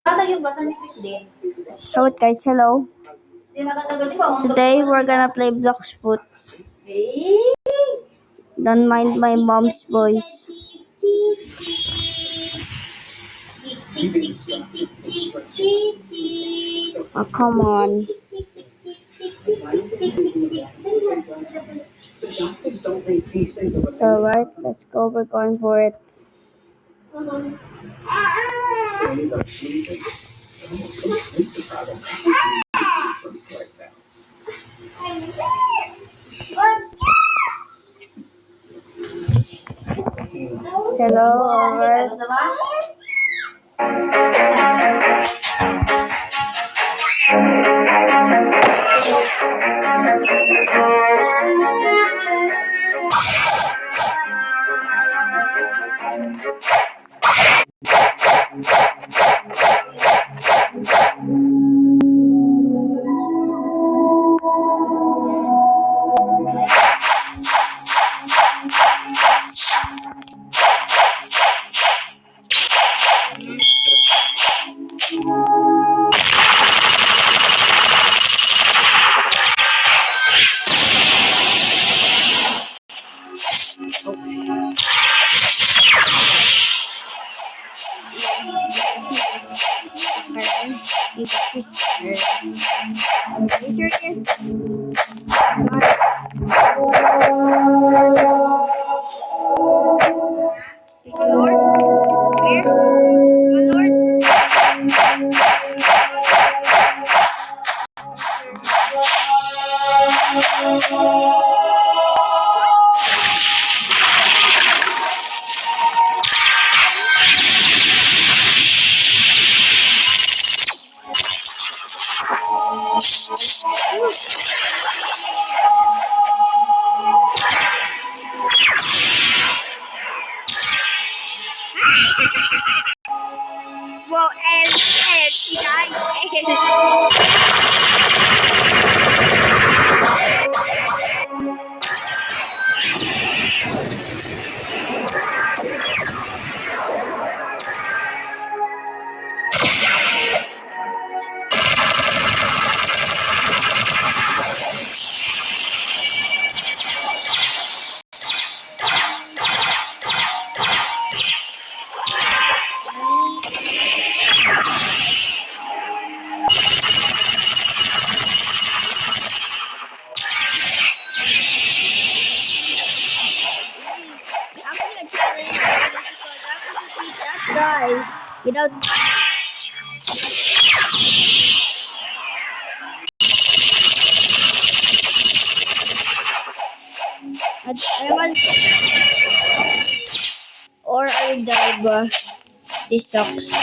So guys, hello. Today we're gonna play Blocks Foots. Don't mind my mom's voice. Oh, come on. Alright, let's go. We're going for it. Hello, alright. Are you serious? Lord? Where? Well, and guy without I was or I will die, bruh. This sucks.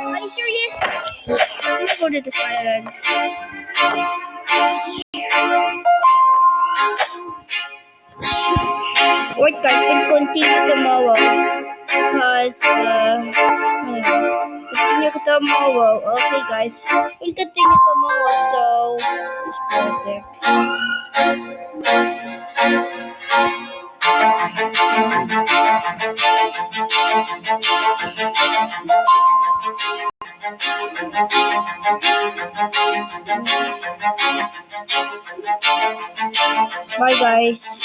Are you serious? I'm gonna go to the islands. Wait guys, we'll continue tomorrow. Because continue tomorrow. Okay guys. We'll continue tomorrow, so just pause there. Bye guys.